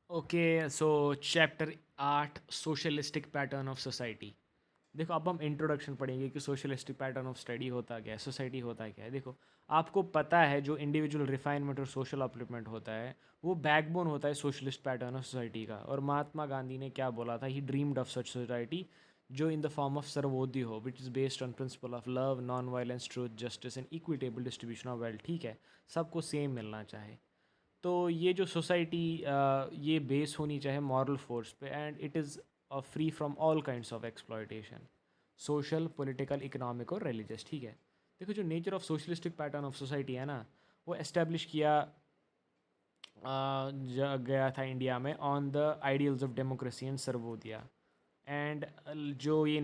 Okay, so chapter 8 socialistic pattern of society. देखो, अब हम इंट्रोडक्शन पढ़ेंगे कि सोशलिस्टिक पैटर्न ऑफ स्टडी होता क्या है, सोसाइटी होता क्या है। देखो, आपको पता है जो इंडिविजुअल रिफाइनमेंट और सोशल अपलिफ्टमेंट होता है वो बैकबोन होता है सोशलिस्ट पैटर्न ऑफ सोसाइटी का। और महात्मा गांधी ने क्या बोला था, he dreamed of such society जो in the form of Sarvodaya हो, which is based on principle of love, non violence, truth, justice and equitable distribution of wealth. ठीक है, सबको सेम मिलना चाहे। तो ये जो सोसाइटी ये बेस होनी चाहिए मॉरल फोर्स पे, and it is free from all kinds of exploitation, social, political, economic और रिलीजियस। ठीक है, देखो जो nature of socialistic pattern of society है ना, वो एस्टेब्लिश किया गया था इंडिया में on the ideals of democracy and Sarvodaya. And जो ये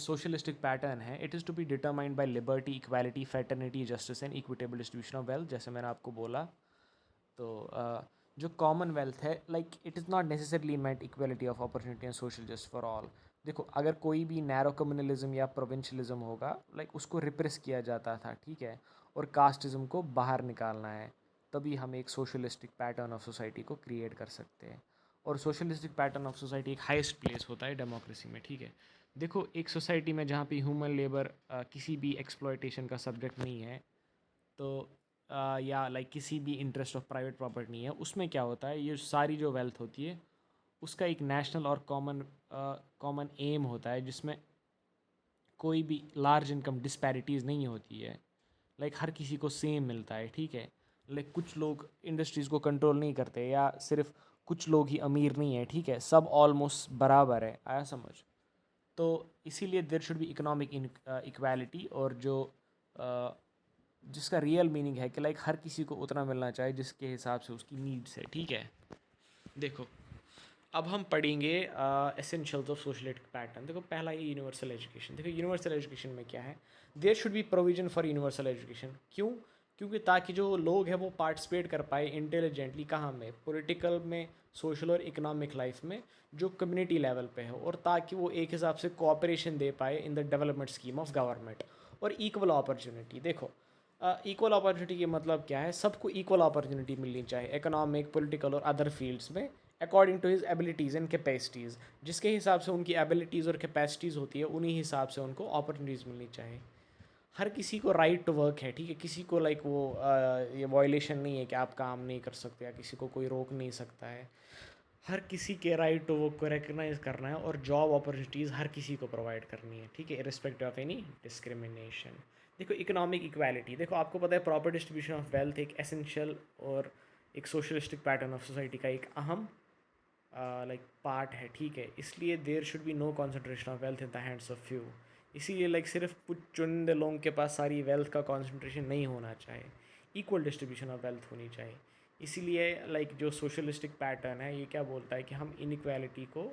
सोशलिस्टिक पैटर्न है, it is to be determined by liberty, equality, fraternity, justice and equitable distribution of wealth, जैसे मैंने आपको बोला। तो जो कॉमनवेल्थ है, like it is not necessarily meant equality of opportunity and social just for all. देखो, अगर कोई भी नैरो कम्युनलिज्म या प्रोविंशलिज्म होगा, लाइक उसको रिप्रेस किया जाता था, ठीक है, और कास्टिज्म को बाहर निकालना है, तभी हम एक सोशलिस्टिक पैटर्न ऑफ सोसाइटी को क्रिएट कर सकते हैं। और सोशलिस्टिक पैटर्न ऑफ सोसाइटी एक हाईएस्ट प्लेस होता है डेमोक्रेसी में। ठीक है, देखो एक सोसाइटी में जहाँ पे ह्यूमन लेबर किसी भी एक्सप्लॉयटेशन का सब्जेक्ट नहीं है, तो या लाइक किसी भी इंटरेस्ट ऑफ प्राइवेट प्रॉपर्टी नहीं है, उसमें क्या होता है, ये सारी जो वेल्थ होती है उसका एक नेशनल और कॉमन एम होता है, जिसमें कोई भी लार्ज इनकम डिस्पैरिटीज़ नहीं होती है। लाइक हर किसी को सेम मिलता है। ठीक है, लाइक कुछ लोग इंडस्ट्रीज़ को कंट्रोल नहीं करते, या सिर्फ कुछ लोग ही अमीर नहीं है। ठीक है, सब ऑलमोस्ट बराबर है, आया समझ। तो इसीलिए there should be economic equality, और जो जिसका रियल मीनिंग है कि लाइक हर किसी को उतना मिलना चाहिए जिसके हिसाब से उसकी नीड्स है। ठीक है, देखो अब हम पढ़ेंगे एसेंशियल्स ऑफ सोशलिस्टिक पैटर्न। देखो पहला ये यूनिवर्सल एजुकेशन। देखो यूनिवर्सल एजुकेशन में क्या है, there should be provision for universal education. क्यों? क्योंकि ताकि जो लोग हैं वो पार्टिसिपेट कर पाए इंटेलिजेंटली, कहाँ में, पॉलिटिकल में, सोशल और इकोनॉमिक लाइफ में, जो कम्युनिटी लेवल पे है, और ताकि वो एक हिसाब से कोऑपरेशन दे पाए in the development scheme of government. और इक्वल अपॉर्चुनिटी, देखो इक्वल अपॉर्चुनिटी के मतलब क्या है, सबको इक्वल अपॉर्चुनिटी मिलनी चाहिए इकोनॉमिक, पॉलिटिकल और अदर फील्ड्स में, according to his abilities and capacities. जिसके हिसाब से उनकी एबिलिटीज़ और कैपेसिटीज़ होती है, उन्हीं हिसाब से उनको अपॉर्चुनिटीज़ मिलनी चाहिए। हर किसी को राइट टू वर्क है। ठीक है, किसी को लाइक वो ये वायलेशन नहीं है कि आप काम नहीं कर सकते, या किसी को कोई रोक नहीं सकता है। हर किसी के राइट टू वर्क को रिकग्नाइज करना है, और जॉब अपॉर्चुनिटीज़ हर किसी को प्रोवाइड करनी है। ठीक है, इरिस्पेक्टिव ऑफ एनी डिस्क्रिमिनेशन। देखो इकोनॉमिक इक्वालिटी, देखो आपको पता है प्रॉपर डिस्ट्रीब्यूशन ऑफ वेल्थ एक एसेंशियल और एक सोशलिस्टिक पैटर्न ऑफ सोसाइटी का एक अहम लाइक पार्ट है। ठीक है, इसलिए there should be no concentration of wealth in the hands of few. इसीलिए लाइक सिर्फ कुछ चुनिंदे लोगों के पास सारी वेल्थ का कॉन्सेंट्रेशन नहीं होना चाहिए, इक्वल डिस्ट्रीब्यूशन ऑफ वेल्थ होनी चाहिए। इसीलिए लाइक जो सोशलिस्टिक पैटर्न है ये क्या बोलता है कि हम इनइक्वालिटी को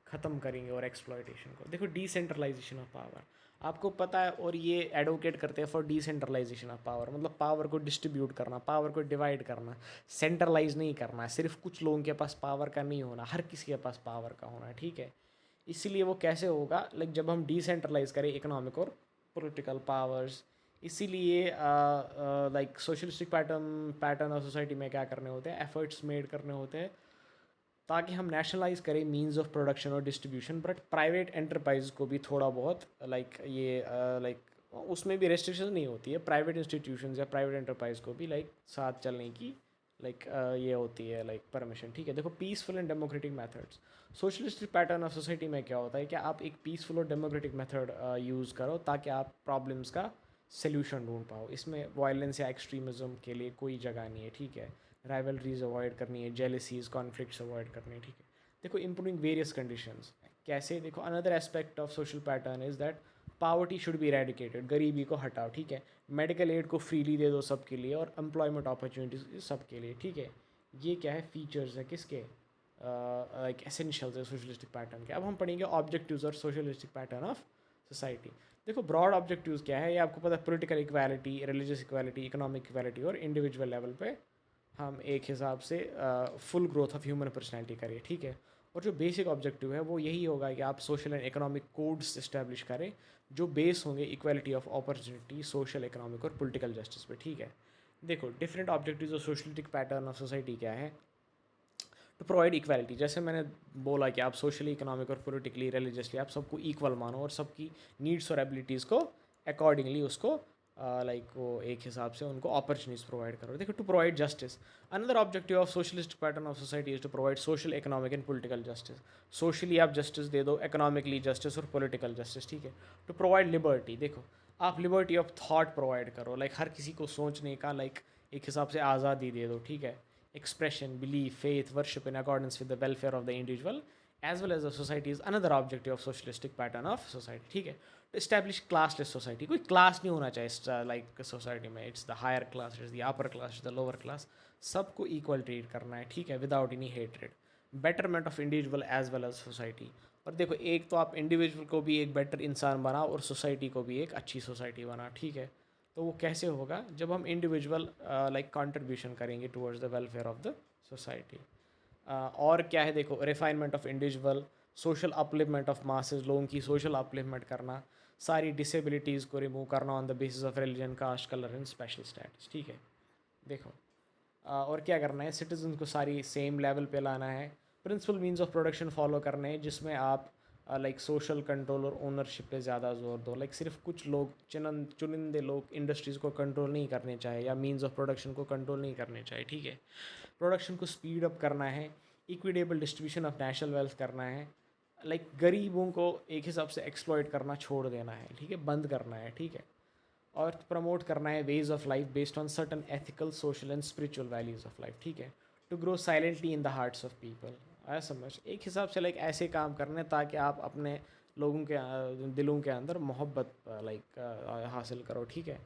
ख़त्म करेंगे और एक्सप्लॉयटेशन को। देखो डिसेंट्रलाइजेशन ऑफ पावर, आपको पता है, और ये एडवोकेट करते हैं फॉर डिसेंट्रलाइजेशन ऑफ पावर, मतलब पावर को डिस्ट्रीब्यूट करना, पावर को डिवाइड करना, सेंट्रलाइज नहीं करना है। सिर्फ कुछ लोगों के पास पावर का नहीं होना, हर किसी के पास पावर का होना है। ठीक है, इसीलिए वो कैसे होगा, लाइक जब हम डिसेंट्रलाइज करें इकोनॉमिक और पॉलिटिकल पावर्स। इसीलिए like socialistic pattern of society में क्या करने होते हैं, एफर्ट्स मेड करने होते हैं ताकि हम नेशनलाइज करें मींस ऑफ प्रोडक्शन और डिस्ट्रीब्यूशन। बट प्राइवेट एंटरप्राइज को भी थोड़ा बहुत लाइक ये लाइक उसमें भी रेस्ट्रिक्शन नहीं होती है, प्राइवेट इंस्टीट्यूशन या प्राइवेट एंटरप्राइज को भी लाइक साथ चलने की लाइक ये होती है लाइक परमिशन। ठीक है, देखो peaceful and democratic methods. Socialistic pattern of society में क्या होता है कि आप एक पीसफुल और डेमोक्रेटिक मेथड यूज़ करो ताकि आप प्रॉब्लम्स का सोल्यूशन ढूंढ पाओ। इसमें वायलेंस या एक्सट्रीमिज्म के लिए कोई जगह नहीं है। ठीक है, राइवलरीज अवॉइड करनी है, जेलसीज, कॉन्फ्लिक्ट्स अवॉइड करनी है। ठीक है, देखो इंप्रूविंग वेरियस कंडीशंस कैसे, देखो another aspect of social pattern is that poverty should be eradicated, गरीबी को हटाओ। ठीक है, मेडिकल एड को फ्रीली दे दो सबके लिए, और एम्प्लॉयमेंट अपॉर्चुनिटीज़ सबके लिए। ठीक है, ये क्या है, फीचर्स है किसके, लाइक एसेंशियल्स है सोशलिस्टिक पैटर्न के। अब हम पढ़ेंगे ऑब्जेक्टिव्स और सोशलिस्टिक पैटर्न ऑफ सोसाइटी। देखो ब्रॉड ऑब्जेक्टिव्स क्या है, ये आपको पता है, political equality, religious equality, economic equality, और इंडिविजुअल लेवल पे हम एक हिसाब से full growth of human personality करिए। ठीक है, और जो बेसिक ऑब्जेक्टिव है वो यही होगा कि आप social and economic codes establish करें जो बेस होंगे equality of opportunity, social, economic और पॉलिटिकल जस्टिस पे। ठीक है, देखो different objectives of socialistic pattern of society क्या है, टू प्रोवाइड इक्वालिटी, जैसे मैंने बोला कि आप सोशली, इकोनॉमिक और पॉलिटिकली, रिलीजियसली आप सबको इक्वल मानो और सबकी नीड्स और एबिलिटीज़ को अकॉर्डिंगली उसको लाइक वो एक हिसाब से उनको अपॉर्चुनिटीज प्रोवाइड करो। देखो, to provide justice, another objective of socialist pattern of society is to provide social, economic and political justice. Socially आप जस्टिस दे दो, इकोनॉमिकली जस्टिस और पॉलिटिकल जस्टिस, ठीक है। टू प्रोवाइड लिबर्टी, देखो आप लिबर्टी ऑफ थॉट प्रोवाइड करो, like हर किसी को सोचने का लाइक एक हिसाब से आज़ादी दे दो, ठीक है। Expression, belief, faith, worship in accordance with the welfare of the individual as well as the society is another objective of socialistic pattern of society, ठीक है। इस्टेब्लिश क्लासलेस सोसाइटी, कोई क्लास नहीं होना चाहिए लाइक सोसाइटी में, it's the higher class, it's the upper class, it's the lower class, सबको equal treat करना है, ठीक है, without any hatred. Betterment of individual as well as society, और देखो एक तो आप इंडिविजुअल को भी एक बेटर इंसान बनाओ और सोसाइटी को भी एक अच्छी सोसाइटी बनाओ, ठीक है। तो वो कैसे होगा, जब हम इंडिविजुअल लाइक कंट्रीब्यूशन करेंगे towards the welfare of the society. और क्या है, देखो refinement of individual, social upliftment of masses, लोगों की सोशल अपलिफ्टमेंट करना, सारी डिसेबिलिटीज़ को रिमूव करना on the basis of religion, caste, colour and special status, ठीक है। देखो और क्या करना है, सिटीजन को सारी सेम लेवल पे लाना है। Principle means of production follow करने हैं, जिसमें आप लाइक सोशल कंट्रोल और ओनरशिप पे ज़्यादा जोर दो। लाइक सिर्फ कुछ लोग, चुनिंदे लोग इंडस्ट्रीज़ को कंट्रोल नहीं करने चाहिए या मीन्स ऑफ प्रोडक्शन को कंट्रोल नहीं करने चाहिए, ठीक है। प्रोडक्शन को स्पीड अप करना है, equitable distribution of national wealth करना है, लाइक गरीबों को एक हिसाब से एक्सप्लॉइट करना छोड़ देना है, ठीक है, बंद करना है, ठीक है। और प्रमोट करना है ways of life based on certain ethical, social and spiritual values of life, ठीक है। To grow silently in the hearts of people, आया समझ, एक हिसाब से लाइक ऐसे काम करने ताकि आप अपने लोगों के दिलों के अंदर मोहब्बत लाइक हासिल करो, ठीक है।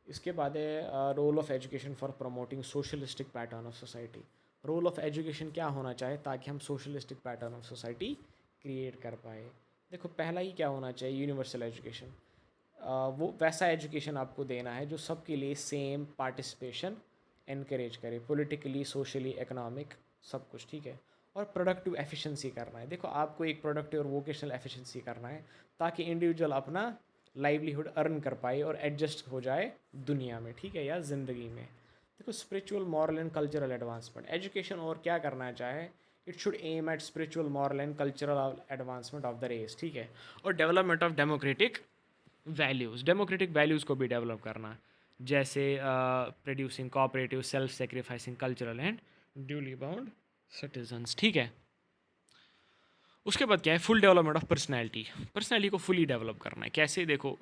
इसके बाद है role of education for promoting socialistic pattern of society. Role of education क्या होना चाहिए ताकि हम socialistic pattern of society create कर पाए। देखो पहला ही क्या होना चाहिए, यूनिवर्सल एजुकेशन। वो वैसा एजुकेशन आपको देना है जो सबके लिए सेम पार्टिसिपेशन इनक्रेज करे, पॉलिटिकली, सोशली, इकोनॉमिक, सब कुछ, ठीक है। और प्रोडक्टिव एफिशिएंसी करना है, देखो आपको एक प्रोडक्टिव और वोकेशनल एफिशिएंसी करना है ताकि इंडिविजुअल अपना लाइवलीहुड अर्न कर पाए और एडजस्ट हो जाए दुनिया में, ठीक है, या ज़िंदगी में। देखो spiritual, moral and cultural advancement, education और क्या करना चाहे, it should aim at spiritual, moral and cultural advancement of the race, ठीक है। और development of democratic values, democratic values को भी डेवलप करना, जैसे producing cooperative, self sacrificing, cultural and duly bound citizens, ठीक है। उसके बाद क्या है, full development of personality, personality को फुली डेवलप करना है, कैसे, देखो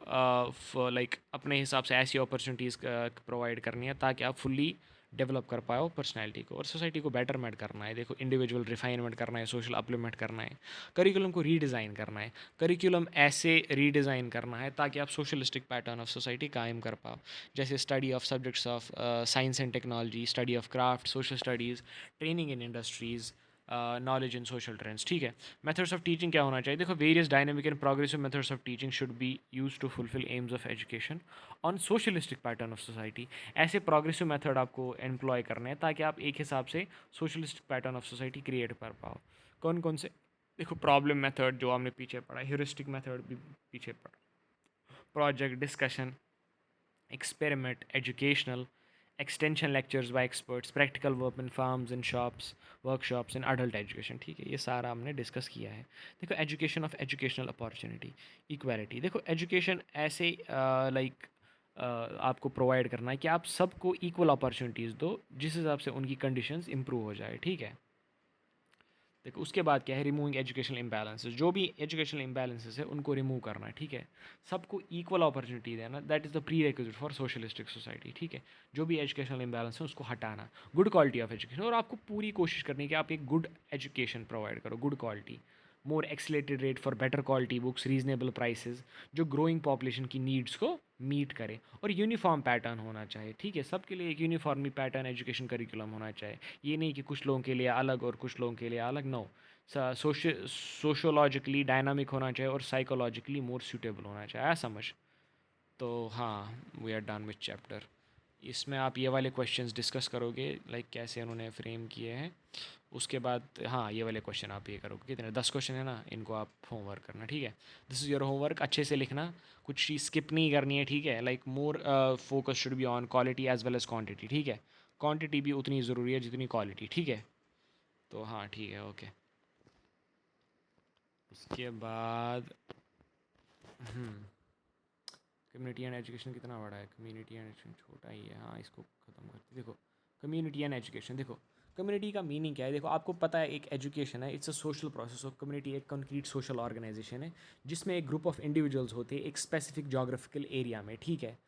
लाइक अपने हिसाब से ऐसी अपॉर्चुनिटीज़ प्रोवाइड करनी है ताकि आप फुली डेवलप कर पाओ पर्सनैलिटी को। और सोसाइटी को बेटरमेंट करना है, देखो इंडिविजुअल रिफाइनमेंट करना है, सोशल अपलिफ्टमेंट करना है, करिकुलम को रीडिज़ाइन करना है, करिकुलम ऐसे रीडिज़ाइन करना है ताकि आप सोशलिस्टिक पैटर्न ऑफ सोसाइटी कायम कर पाओ, जैसे study of subjects of science and technology, study of craft, social studies, training in industries, knowledge in social trends, ठीक है। मेथड्स ऑफ टीचिंग क्या होना चाहिए, देखो various dynamic and progressive methods of teaching should be use to fulfil aims of education on socialistic pattern of society. ऐसे progressive method आपको employ करने हैं ताकि आप एक हिसाब से socialistic pattern of society create कर पाओ। कौन कौन से, देखो प्रॉब्लम मेथड जो हमने पीछे पढ़ा, ह्यूरिस्टिक मेथड भी पीछे पढ़ा, project, discussion, experiment, educational, extension lectures by experts, practical work in farms and shops, workshops and adult education, ठीक है, ये सारा हमने डिस्कस किया है। देखो education of educational opportunity, equality, देखो एजुकेशन ऐसे लाइक आपको प्रोवाइड करना है कि आप सबको इक्वल अपॉर्चुनिटीज़ दो जिस हिसाब से उनकी कंडीशंस इंप्रूव हो जाए, ठीक है। देखो उसके बाद क्या है, रिमूविंग एजुकेशनल इम्बैलेंसेस, जो भी एजुकेशनल इम्बैलेंसेस है उनको रिमूव करना है, ठीक है। सबको इक्वल अपॉर्चुनिटी देना, that is the pre requisite for socialistic society, ठीक है। जो भी एजुकेशनल इम्बैलेंस है उसको हटाना, गुड क्वालिटी ऑफ एजुकेशन, और आपको पूरी कोशिश करनी है कि आप एक गुड एजुकेशन प्रोवाइड करो, good quality, more accelerated rate for better quality books, reasonable prices, जो ग्रोइंग पॉपुलेशन की नीड्स को मीट करे, और यूनिफॉर्म पैटर्न होना चाहिए, ठीक है। सबके लिए एक यूनिफॉर्मी पैटर्न एजुकेशन करिकुलम होना चाहिए, ये नहीं कि कुछ लोगों के लिए अलग और कुछ लोगों के लिए अलग, नो। सोशोलॉजिकली डायनामिक होना चाहिए और साइकोलॉजिकली मोर सूटेबल होना चाहिए, समझ। तो हाँ, we are done with chapter. इसमें आप ये वाले क्वेश्चंस डिस्कस करोगे, लाइक कैसे उन्होंने फ्रेम किए हैं। उसके बाद हाँ, ये वाले क्वेश्चन आप ये करोगे, कितने 10 क्वेश्चन है ना, इनको आप होमवर्क करना, ठीक है। दिस इज़ योर होमवर्क, अच्छे से लिखना, कुछ चीज़ स्किप नहीं करनी है, ठीक है। Like more focus should be on quality as well as quantity, ठीक है। क्वांटिटी भी उतनी ज़रूरी है जितनी क्वालिटी, ठीक है। तो हाँ ठीक है, ओके। उसके बाद कम्युनिटी एंड एजुकेशन कितना बड़ा है? कम्युनिटी एंड एजुकेशन छोटा ही है, हाँ इसको ख़त्म करते। देखो कम्युनिटी एंड एजुकेशन, देखो कम्युनिटी का मीनिंग क्या है? देखो आपको पता है एक एजुकेशन है, it's a social process of community, एक कंक्रीट सोशल ऑर्गेनाइजेशन है जिसमें एक ग्रुप ऑफ इंडिविजुअल्स होते हैं एक स्पेसिफिक जोग्राफिकल एरिया में, ठीक है।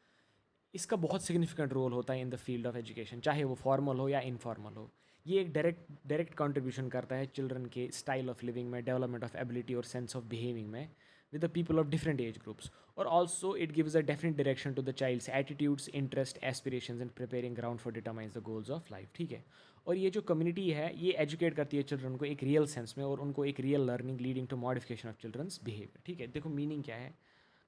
इसका बहुत सिग्निफिकेंट रोल होता है in the field of education, चाहे वो फॉर्मल हो या इनफॉर्मल हो। ये एक डायरेक्ट कंट्रीब्यूशन करता है चिल्ड्रन के स्टाइल ऑफ लिविंग में, डेवलपमेंट ऑफ एबिलिटी और सेंस ऑफ बिहेविंग में with the people of different age groups. Or also it gives a definite direction to the child's attitudes, interest, aspirations and preparing ground for determines the goals of life, ठीक है। और ये जो community है ये educate करती है children को एक रियल सेंस में और उनको एक real learning leading to modification of children's behaviour, ठीक है। देखो मीनिंग क्या है?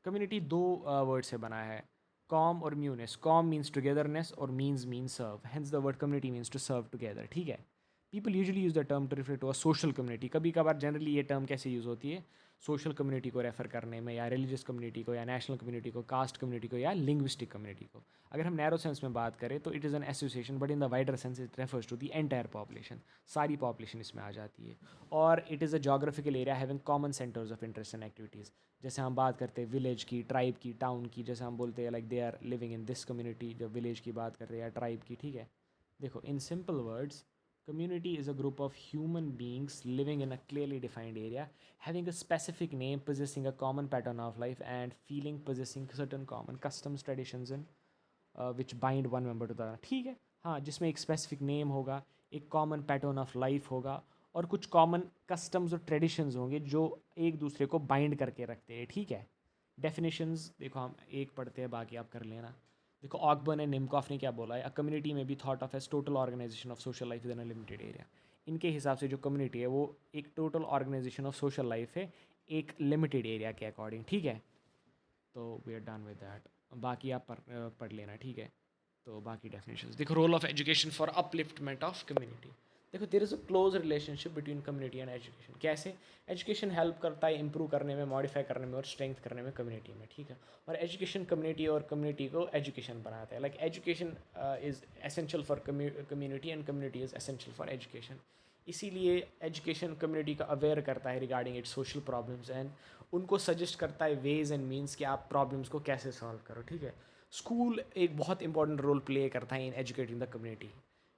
कम्युनिटी दो वर्ड से बना है, कॉम और म्यूनेस। कॉम मीन्स टुगेदरनेस और means serve, hence the word community means to serve together, ठीक है। People usually use the term to refer to a social community. कभी कभार जनरली ये टर्म कैसे यूज़ होती है? सोशल कम्युनिटी को रेफर करने में, या रिलीजियस कम्युनिटी को, या नेशनल कम्युनिटी को, कास्ट कम्युनिटी को, या लिंग्विस्टिक कम्युनिटी को। अगर हम नैरो सेंस में बात करें तो it is an association, but in the wider sense it refers to the entire population, सारी पॉपुलेशन इसमें आ जाती है। और it is a geographical area having common centres of interest and activities. जैसे हम बात करते हैं विलेज की, ट्राइब की, टाउन की, जैसे हम बोलते हैं like they are living in this community, जब विलेज की बात करते हैं या ट्राइब की, ठीक है। देखो in simple words, community is a group of human beings living in a clearly defined area, having a specific name, possessing a common pattern of life, and feeling possessing certain common customs, traditions, and which bind one member to the, ठीक है। हाँ, जिसमें एक specific name होगा, एक common pattern of life होगा और कुछ कॉमन कस्टम्स और ट्रेडिशंस होंगे जो एक दूसरे को बाइंड करके रखते हैं, ठीक है। डेफिनेशंस देखो हम एक पढ़ते हैं, बाकी आप कर लेना। देखो ऑकबर्न एंड निमकॉफ ने क्या बोला है? अ कम्युनिटी में be thought of as total organisation of social life within a limited area. इनके हिसाब से जो कम्युनिटी है वो एक total organisation of social life है एक लिमिटेड एरिया के अकॉर्डिंग, ठीक है। तो we are done with that, बाकी आप पढ़ लेना, ठीक है। तो बाकी डेफिनेशंस देखो, role of education for upliftment of community. देखो there is a close relationship between community and education. कैसे? एजुकेशन हेल्प करता है इंप्रूव करने में, मॉडिफाई करने में और स्ट्रेंथ करने में कम्युनिटी में, ठीक है। और एजुकेशन कम्युनिटी और कम्युनिटी को एजुकेशन बनाता है। Like education is essential for community and community is essential for education. इसीलिए एजुकेशन कम्युनिटी का अवेयर करता है regarding it's social problems and उनको सजेस्ट करता है वेज एंड मीन्स कि आप प्रॉब्लम्स को कैसे सॉल्व करो, ठीक है। स्कूल एक बहुत इंपॉर्टेंट रोल प्ले करता है इन एजुकेटिंग द कम्युनिटी।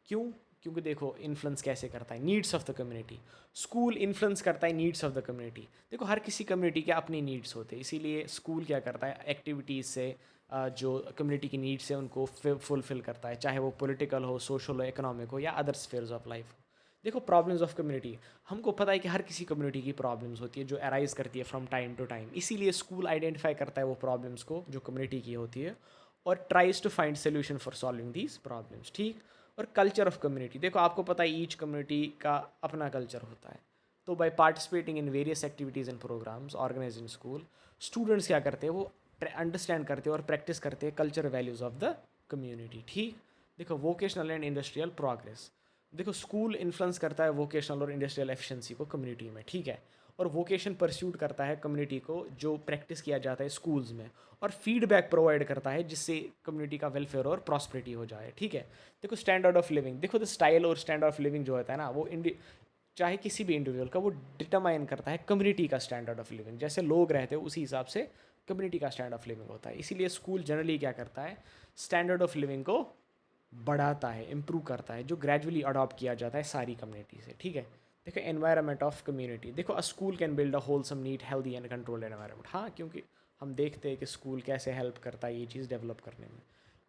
क्यों? क्योंकि देखो इन्फ्लुएंस कैसे करता है, needs of the community. School influence करता है नीड्स ऑफ द कम्युनिटी। देखो हर किसी कम्युनिटी के अपनी नीड्स होते हैं, इसीलिए स्कूल क्या करता है एक्टिविटीज़ से जो कम्युनिटी की नीड्स है उनको फुलफिल करता है, चाहे वो पॉलिटिकल हो, सोशल हो, इकोनॉमिक हो या अदर स्फेयर्स ऑफ लाइफ हो। देखो प्रॉब्लम्स ऑफ कम्युनिटी, हमको पता है कि हर किसी कम्युनिटी की प्रॉब्लम्स होती है जो अराइज करती है फ्रॉम टाइम टू टाइम, इसीलिए स्कूल आइडेंटिफाई करता है वो प्रॉब्लम्स को जो कम्युनिटी की होती है और tries to find solution for solving these problems, ठीक। और कल्चर ऑफ कम्युनिटी, देखो आपको पता है ईच कम्युनिटी का अपना कल्चर होता है। तो by participating in various activities and programmes organise in school, students क्या करते हैं? वो अंडरस्टैंड करते हैं और प्रैक्टिस करते हैं culture values of the community, ठीक। देखो वोकेशनल एंड इंडस्ट्रियल प्रोग्रेस, देखो स्कूल इन्फ्लुएंस करता है वोकेशनल और इंडस्ट्रियल एफिशिएंसी को कम्युनिटी में, ठीक है। और वोकेशन परस्यूट करता है कम्युनिटी को जो प्रैक्टिस किया जाता है स्कूल्स में, और फीडबैक प्रोवाइड करता है जिससे कम्युनिटी का वेलफेयर और प्रॉस्पेरिटी हो जाए, ठीक है। देखो स्टैंडर्ड ऑफ लिविंग, देखो द स्टाइल और स्टैंडर्ड ऑफ लिविंग जो होता है ना वो चाहे किसी भी इंडिविजुअल का, वो डिटरमाइन करता है कम्युनिटी का स्टैंडर्ड ऑफ लिविंग। जैसे लोग रहते हैं उसी हिसाब से कम्युनिटी का स्टैंडर्ड ऑफ लिविंग होता है। इसीलिए स्कूल जनरली क्या करता है? स्टैंडर्ड ऑफ लिविंग को बढ़ाता है, इम्प्रूव करता है, जो ग्रेजुअली अडॉप्ट किया जाता है सारी कम्युनिटी से, ठीक है। देखो एनवायरनमेंट ऑफ कम्युनिटी, देखो a school can build a wholesome neat healthy and controlled environment. हाँ, क्योंकि हम देखते हैं कि स्कूल कैसे हेल्प करता है ये चीज़ डेवलप करने में।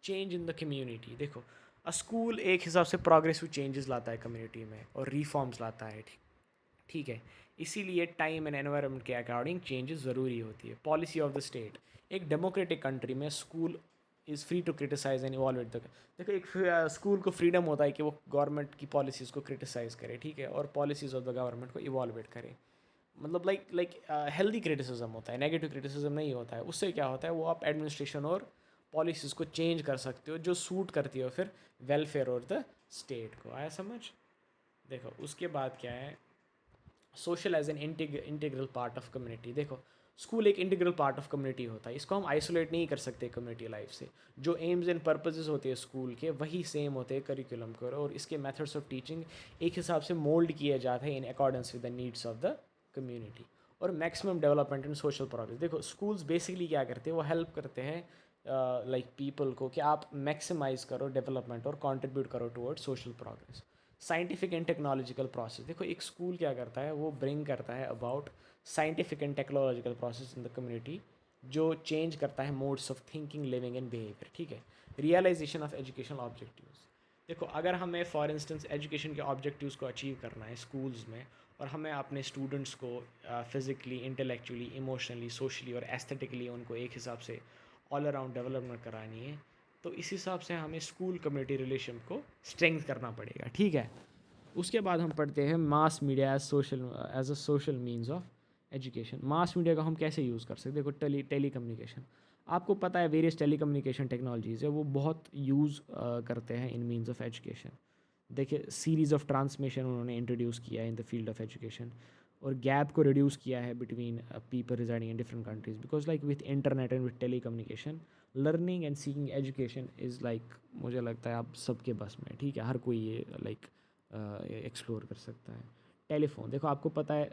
चेंज इन द कम्युनिटी, देखो अ स्कूल एक हिसाब से प्रोग्रेसिव चेंजेस लाता है कम्युनिटी में और रिफॉर्म्स लाता है, ठीक, ठीक है। इसीलिए टाइम एंड एनवायरनमेंट के अकॉर्डिंग चेंजेस ज़रूरी होती है। पॉलिसी ऑफ द स्टेट, एक डेमोक्रेटिक कंट्री में school is free to criticise and evolve it the, देखो एक स्कूल को फ्रीडम होता है कि वो गवर्नमेंट की पॉलिसीज़ को क्रिटिसाइज़ करे, ठीक है, और पॉलिसीज़ ऑफ द गवर्नमेंट को इवॉल्वेट करे। मतलब लाइक हेल्दी क्रिटिसिज्म होता है, नेगेटिव क्रिटिसिज्म नहीं होता है। उससे क्या होता है, वो आप एडमिनिस्ट्रेशन और पॉलिसीज़ को चेंज कर सकते हो जो सूट करती हो फिर वेलफेयर और द स्टेट को। आया समझ? देखो उसके बाद क्या है, social as an integral part of community, देखो स्कूल एक इंटीग्रल पार्ट ऑफ कम्युनिटी होता है, इसको हम आइसोलेट नहीं कर सकते कम्युनिटी लाइफ से। जो एम्स एंड पर्पसेस होते हैं स्कूल के वही सेम होते हैं करिकुलम के, और इसके मेथड्स ऑफ टीचिंग एक हिसाब से मोल्ड किए जाते हैं in accordance with the needs of the community. और maximum development and social progress, देखो स्कूल्स बेसिकली क्या करते हैं, वो हेल्प करते हैं लाइक पीपल को कि आप मैक्सिमाइज करो डेवलपमेंट और कंट्रीब्यूट करो toward social progress. Scientific and technological process, देखो एक स्कूल क्या करता है, वो ब्रिंग करता है about scientific and technological process in the community, जो चेंज करता है modes of thinking, living and behaviour, ठीक है। रियलाइजेशन ऑफ एजुकेशनल ऑब्जेक्टिव्स, देखो अगर हमें फॉर इंस्टेंस एजुकेशन के ऑब्जेक्टिव्स को अचीव करना है स्कूल्स में, और हमें अपने स्टूडेंट्स को फिज़िकली, इंटेलेक्चुअली, इमोशनली, सोशली और एस्थेटिकली उनको एक हिसाब से ऑल अराउंड डेवलपमेंट करानी है, तो इस हिसाब से हमें स्कूल कम्युनिटी रिलेशन को स्ट्रेंथ करना पड़ेगा, ठीक है। उसके बाद हम पढ़ते हैं mass media as a social means of education. Mass media का हम कैसे यूज़ कर सकते हैं, देखो टेली कम्युनिकेशन, आपको पता है वेरियस टेली कम्युनिकेशन टेक्नोलॉजीज़ है, वो बहुत यूज़ करते हैं इन मीन्स ऑफ एजुकेशन। देखिए सीरीज़ ऑफ ट्रांसमिशन उन्होंने इंट्रोड्यूस किया है in the field of education, और गैप को रिड्यूस किया है between people residing in different countries, because like with internet and with telecommunication learning and seeking education is like, मुझे लगता है आप सबके बस में, ठीक है, हर कोई ये लाइक एक्सप्लोर कर सकता है। टेलीफोन, देखो आपको पता है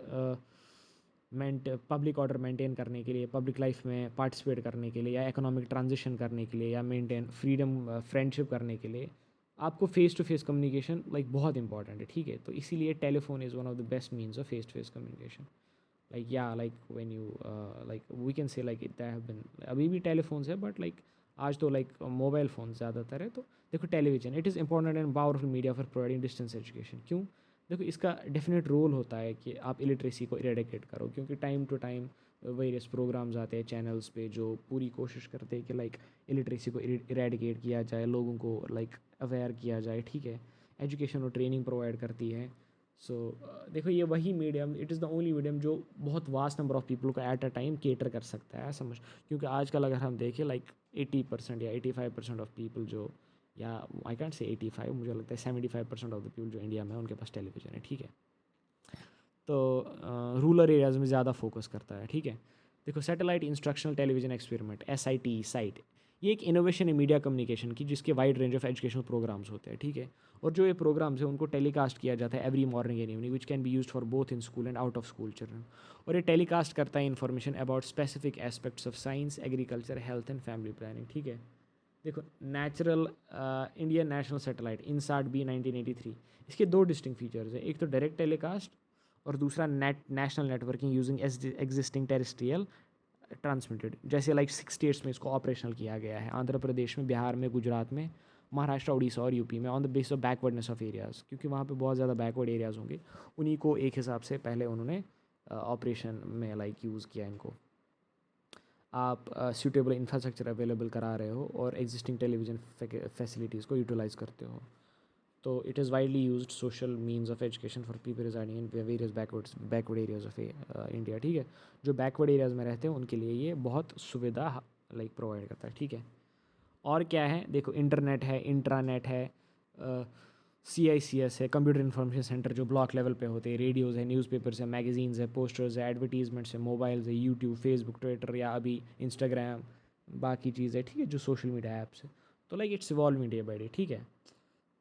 पब्लिक ऑर्डर मेंटेन करने के लिए, पब्लिक लाइफ में पार्टिसिपेट करने के लिए, या इकोनॉमिक ट्रांजिशन करने के लिए, या मेंटेन फ्रीडम फ्रेंडशिप करने के लिए आपको face to face communication like बहुत इंपॉर्टेंट है, ठीक है। तो इसीलिए telephone is one of the best means of face to face communication. Like या like when you like we can say like it have been, अभी भी टेलीफोन्स है बट लाइक आज तो लाइक मोबाइल फ़ोन ज़्यादातर है। तो देखो television, it is important and powerful media for providing distance education. क्यों, देखो इसका डेफिनेट रोल होता है कि आप इलिटरेसी को इरेडिकेट करो, क्योंकि time to time various programmes आते हैं चैनल्स पे जो पूरी कोशिश करते हैं कि लाइक इलिटरेसी को इरेडिकेट किया जाए, लोगों को लाइक अवेयर किया जाए, ठीक है। एजुकेशन और ट्रेनिंग प्रोवाइड करती है। सो देखो ये वही medium, it is the only medium जो बहुत वास्ट नंबर ऑफ पीपल को एट अ टाइम केटर कर सकता है, समझ। क्योंकि आजकल अगर हम देखें लाइक 80% या 85% ऑफ पीपल जो, या आई कैंट से 85, मुझे लगता है 75% ऑफ द पीपल जो इंडिया में उनके पास टेलीविज़न है, ठीक है। तो रूरल एरियाज़ में ज़्यादा फोकस करता है, ठीक है। देखो satellite instructional television experiment SIT site, ये एक इनोवेशन है मीडिया कम्युनिकेशन की, जिसके wide range of educational programmes होते हैं, ठीक है। और जो ये प्रोग्राम्स है उनको टेलीकास्ट किया जाता है every morning and evening, which can be used for both in school and out of school children. और ये टेलीकास्ट करता है information about specific aspects of science, agriculture, health and family planning, ठीक है। देखो natural Indian national satellite INSAT B 1983, इसके दो distinct features हैं, एक तो डायरेक्ट टेलीकास्ट और दूसरा national networking using existing terrestrial transmitted. जैसे लाइक 6 स्टेट्स में इसको ऑपरेशनल किया गया है, आंध्र प्रदेश में, बिहार में, गुजरात में, महाराष्ट्र, उड़ीसा और यूपी में, on the base of backwardness of areas, क्योंकि वहाँ पे बहुत ज़्यादा बैकवर्ड एरियाज़ होंगे, उन्हीं को एक हिसाब से पहले उन्होंने ऑपरेशन में लाइक यूज़ किया इनको। आप सूटेबल इंफ्रास्ट्रक्चर अवेलेबल करा रहे हो और एग्जिस्टिंग टेलीविज़न फैसिलिटीज़ को यूटिलाइज़ करते हो। तो it is widely used social means of education for people residing in various backward areas of India, ठीक है। जो बैकवर्ड एरियाज़ में रहते हैं उनके लिए ये बहुत सुविधा लाइक प्रोवाइड करता है, ठीक है। और क्या है, देखो इंटरनेट है, इंट्रानेट है, CICS है, कंप्यूटर इन्फॉर्मेशन सेंटर जो ब्लॉक लेवल पे होते हैं, रेडियोज़ है, न्यूज़पेपर्स है, मैगजीन्स है, पोस्टर्स है, एडवर्टीजमेंट्स है, मोबाइल्स है, यूट्यूब, फेसबुक, ट्विटर या अभी इंस्टाग्राम, बाकी चीज़ है, ठीक है, जो सोशल मीडिया ऐप्स है। तो like it's evolve day by day, ठीक है।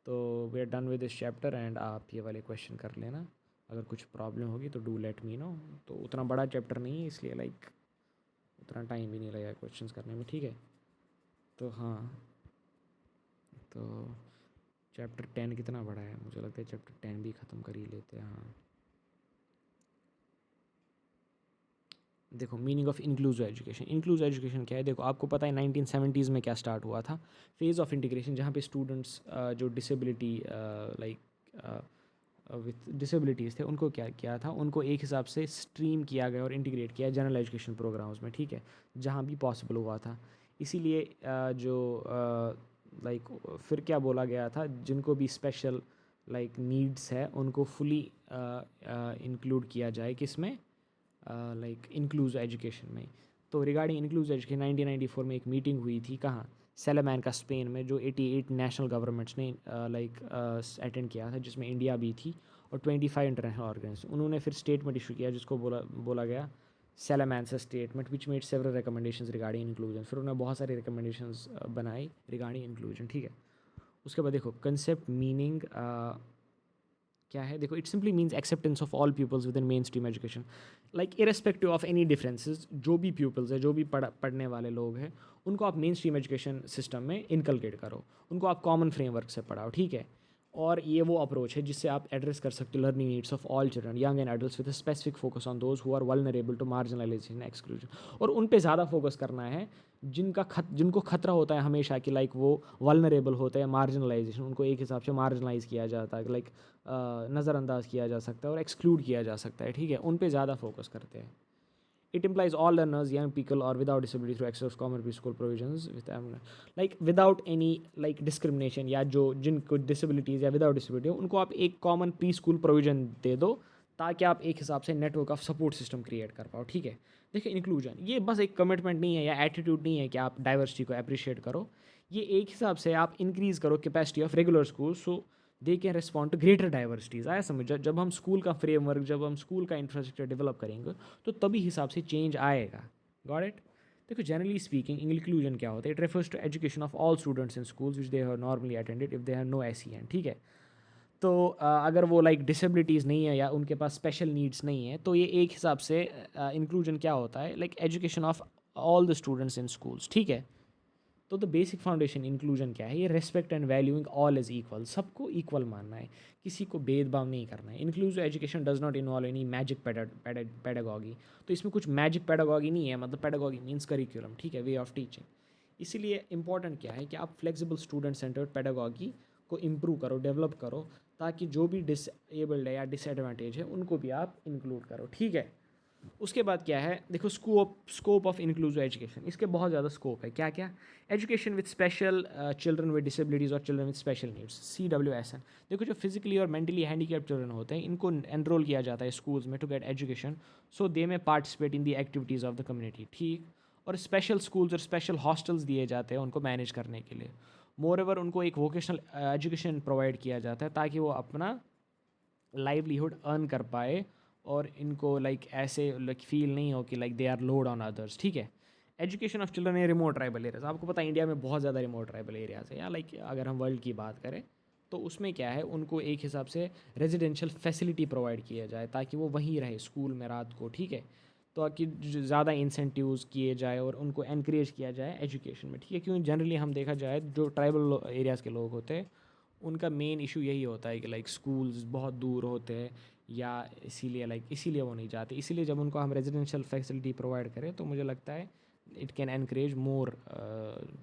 तो we are done with this chapter and आप ये वाले क्वेश्चन कर लेना, अगर कुछ प्रॉब्लम होगी तो डू लेट मी नो। तो उतना बड़ा चैप्टर नहीं है, इसलिए लाइक उतना टाइम भी नहीं लगेगा क्वेश्चंस करने में, ठीक है। तो हाँ, तो चैप्टर 10 कितना बड़ा है, मुझे लगता है चैप्टर 10 भी ख़त्म कर ही लेते हैं। हाँ देखो meaning of inclusive education, inclusive education क्या है, देखो आपको पता है 1970s में क्या स्टार्ट हुआ था, फेज़ ऑफ इंटीग्रेशन, जहाँ पे स्टूडेंट्स जो डिसेबिलिटी लाइक विथ डिसेबिलिटीज़ थे उनको क्या किया था, उनको एक हिसाब से स्ट्रीम किया गया और इंटीग्रेट किया जनरल एजुकेशन प्रोग्राम्स में, ठीक है, जहाँ भी पॉसिबल हुआ था। इसीलिए जो लाइक फिर क्या बोला गया था, जिनको भी स्पेशल लाइक नीड्स है उनको फुली इंक्लूड किया जाए, किसमें, लाइक इंक्लूसिव एजुकेशन में। तो रिगार्डिंग इंक्लूसिव एजुकेशन 1994 में एक मीटिंग हुई थी, कहाँ, सेलेमैन स्पेन में, जो 88 नेशनल गवर्नमेंट्स ने लाइक अटेंड किया था, जिसमें इंडिया भी थी, और 25 इंटरनेशनल ऑर्गेनाइजेशन। उन्होंने फिर स्टेटमेंट इशू किया जिसको बोला गया Salamanca statement which made several recommendations regarding inclusion. फिर उन्होंने बहुत सारी recommendations बनाई regarding inclusion, ठीक है. उसके बाद देखो concept meaning क्या है, देखो it simply means acceptance of all peoples within mainstream education, like irrespective of any differences. जो भी पीपल्स है, जो भी पढ़ने वाले लोग हैं, उनको आप मेन स्ट्रीम एजुकेशन सिस्टम में इनकलकेट करो, उनको आप कॉमन फ्रेमवर्क से पढ़ाओ, ठीक है. और ये वो अप्रोच है जिससे आप एड्रेस कर सकते हो learning needs of all children, young and adults, with specific focus on those who are vulnerable to marginalisation exclusion. और उन पे ज़्यादा फोकस करना है जिनको खतरा होता है हमेशा कि लाइक वो वल्नरेबल होते हैं, मार्जिनलाइजेशन, उनको एक हिसाब से मार्जिनलाइज किया जाता है, लाइक नज़रअंदाज किया जा सकता है और एक्सक्लूड किया जा सकता है, ठीक है. उन पे ज़्यादा फोकस करते हैं. It implies all learners, young people or without disability through access to common preschool provisions with like without any like discrimination, या जो जिनको disabilities या without disability हो उनको आप एक common preschool provision दे दो ताकि आप एक हिसाब से network of support system create कर पाओ, ठीक है. देखिए इंक्लूजन ये बस एक कमिटमेंट नहीं है या एटीट्यूड नहीं है कि आप डाइवर्सिटी को अप्रिशिएट करो. ये एक हिसाब से आप इंक्रीज़ करो capacity of regular school so they can respond to greater diversities. आया समझ. जब हम स्कूल का फ्रेमवर्क, जब हम स्कूल का इंफ्रास्ट्रक्चर डेवलप करेंगे तो तभी हिसाब से चेंज आएगा. Got it. देखो जनरली स्पीकिंग इंक्लूजन क्या होता है, it refers to education of all students in schools which they have normally attended if they have no SEN, ठीक है. तो अगर वो लाइक डिसेबिलिटीज़ नहीं है या उनके पास स्पेशल नीड्स नहीं है तो ये एक हिसाब से इंक्लूजन क्या होता है, like education of all the students in schools, ठीक है. तो द बेसिक फाउंडेशन इंक्लूजन क्या है, ये respect and valuing all is equal, सबको इक्वल मानना है, किसी को भेदभाव नहीं करना है. Inclusive education does not involve any magic pedagogy. तो इसमें कुछ मैजिक पेडागॉगी नहीं है, मतलब पेडागॉगी मीन्स करिकुलम, ठीक है, वे ऑफ टीचिंग. इसीलिए इंपॉर्टेंट क्या है कि आप फ्लेक्सिबल स्टूडेंट सेंटर्ड पेडागॉगी को इम्प्रूव करो, डेवलप करो, ताकि जो भी डिसेबल्ड है या डिसएडवांटेज है उनको भी आप इंक्लूड करो, ठीक है. उसके बाद क्या है, देखो स्कोप ऑफ इंक्लूसिव एजुकेशन, इसके बहुत ज़्यादा स्कोप है. क्या क्या, education with special children with disabilities और children with special needs, CWSN. देखो जो फिजिकली और मेंटली हैंडीकैप चिल्ड्रन होते हैं इनको एनरोल किया जाता है स्कूल्स में टू गेट एजुकेशन सो दे में participate in the activities of the community, ठीक. और स्पेशल स्कूल्स और स्पेशल हॉस्टल्स दिए जाते हैं उनको मैनेज करने के लिए. मोर ओवर उनको एक वोकेशनल एजुकेशन प्रोवाइड किया जाता है ताकि वो अपना लाइवलीहुड अर्न कर पाए और इनको लाइक ऐसे लाइक फील नहीं हो कि like they are load on others, ठीक है. Education of children in remote tribal areas, आपको पता है इंडिया में बहुत ज़्यादा रिमोट ट्राइबल एरियाज है, या लाइक अगर हम वर्ल्ड की बात करें तो उसमें क्या है, उनको एक हिसाब से रेजिडेंशियल फैसिलिटी प्रोवाइड किया जाए ताकि वो वहीं रहे स्कूल में रात को, ठीक है. तो कि ज़्यादा इंसेंटिव्स किए जाए और उनको एनकरेज किया जाए एजुकेशन में, ठीक है. क्योंकि जनरली हम देखा जाए जो ट्राइबल एरियाज़ के लोग होते हैं उनका मेन इशू यही होता है कि लाइक स्कूल्स बहुत दूर होते हैं या इसीलिए वो नहीं जाते. इसीलिए जब उनको हम रेजिडेंशियल फैसिलिटी प्रोवाइड करें तो मुझे लगता है it can encourage more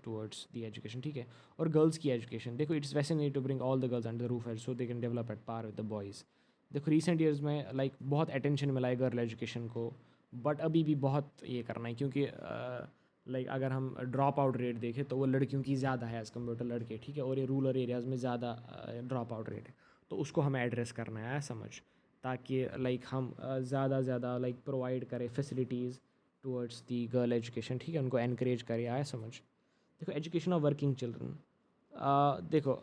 towards the education, ठीक है. और गर्ल्स की एजुकेशन, देखो it's fascinating to bring all the girls under the roof so they can develop at par with the boys. देखो रिसेंट ईयर्स में लाइक बहुत attention मिला है गर्ल एजुकेशन को, बट अभी भी बहुत ये करना है क्योंकि लाइक अगर हम ड्रॉप आउट रेट देखें तो वो लड़कियों की ज़्यादा है एज़ कम्पेयर टू लड़के, ठीक है. और ये रूरल एरियाज़ में ज़्यादा ड्रॉप आउट रेट है, तो उसको हमें एड्रेस करना है समझ, ताकि लाइक हम ज़्यादा लाइक प्रोवाइड करें facilities towards the girl education, ठीक है, उनको एनकरेज करें. आया समझ. देखो एजुकेशन ऑफ वर्किंग चिल्ड्रन, देखो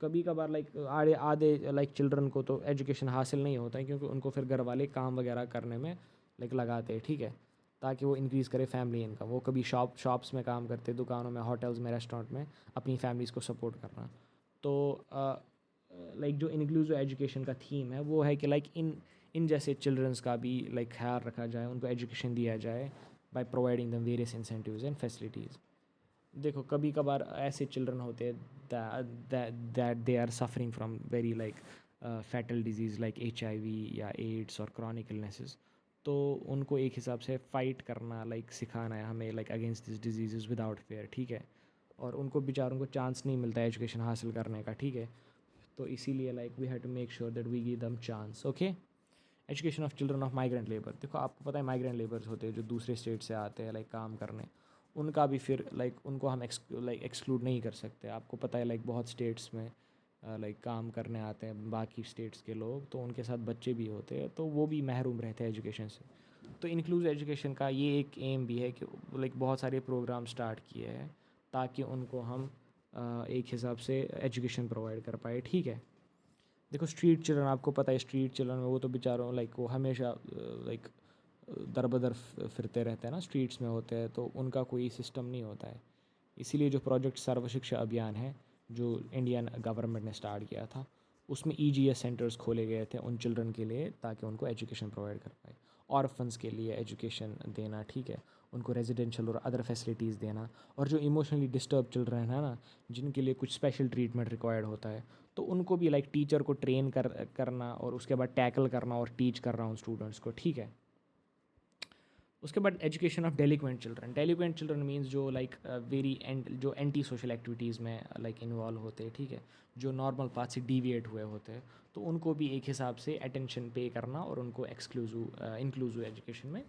कभी कभार लाइक आधे लाइक चिल्ड्रन को तो एजुकेशन हासिल नहीं होता है क्योंकि उनको फिर घर वाले काम वगैरह करने में लाइक लगाते हैं, ठीक है, ताकि वो इंक्रीज़ करे फैमिली इनकम. वो कभी शॉप्स में काम करते, दुकानों में, होटल्स में, रेस्टोरेंट में अपनी फैमिलीज़ को सपोर्ट करना. तो लाइक जो इंक्लूसिव एजुकेशन का थीम है वो है कि लाइक इन जैसे चिल्ड्रंस का भी लाइक ख्याल रखा जाए, उनको एजुकेशन दिया जाए by providing them various incentives and facilities. देखो कभी कभार ऐसे चिल्ड्रन होते हैं that they are suffering from very like fatal disease like HIV या एड्स और क्रॉनिक इलनेसेस. तो उनको एक हिसाब से फ़ाइट करना लाइक सिखाना है हमें like against this disease without fair, ठीक है. और उनको बेचारों को चांस नहीं मिलता है एजुकेशन हासिल करने का, ठीक है. तो इसीलिए like we have to make sure that we give them chance. Okay. Education of children of migrant labour, देखो आपको पता है माइग्रेंट लेबर्स होते हैं जो दूसरे स्टेट से आते हैं लाइक काम करने, उनका भी फिर लाइक उनको हम एक्सक्लूड नहीं कर सकते. आपको पता है लाइक बहुत स्टेट्स में लाइक काम करने आते हैं बाकी स्टेट्स के लोग, तो उनके साथ बच्चे भी होते हैं, तो वो भी महरूम रहते हैं एजुकेशन से. तो इंक्लूसिव एजुकेशन का ये एक एम भी है कि लाइक बहुत सारे प्रोग्राम स्टार्ट किए हैं ताकि उनको हम एक हिसाब से एजुकेशन प्रोवाइड कर पाए, ठीक है. देखो स्ट्रीट चिल्ड्रन, आपको पता है स्ट्रीट चिल्ड्रन में वो तो बेचारों लाइक वो हमेशा लाइक दर बदर फिरते रहते हैं ना, स्ट्रीट्स में होते हैं, तो उनका कोई सिस्टम नहीं होता है। इसीलिए जो प्रोजेक्ट सर्व शिक्षा अभियान है जो इंडियन गवर्नमेंट ने स्टार्ट किया था, उसमें ईजीएस सेंटर्स खोले गए थे उन चिल्ड्रन के लिए ताकि उनको एजुकेशन प्रोवाइड कर पाए, ऑर्फन्स के लिए एजुकेशन देना, ठीक है, उनको रेजिडेंशियल और अदर फैसिलिटीज़ देना। और जो इमोशनली डिस्टर्ब चिल्ड्रन है ना, जिनके लिए कुछ स्पेशल ट्रीटमेंट रिक्वायर्ड होता है, तो उनको भी लाइक टीचर को ट्रेन करना और उसके बाद टैकल करना और टीच करना उन स्टूडेंट्स को, ठीक है। उसके बाद education of delinquent children means जो लाइक वेरी एंड जो एंटी सोशल एक्टिविटीज़ में लाइक इन्वॉल्व होते हैं, ठीक है, जो नॉर्मल पाथ से डिविएट हुए होते हैं, तो उनको भी एक हिसाब से अटेंशन पे करना और उनको इंक्लूसिव एजुकेशन में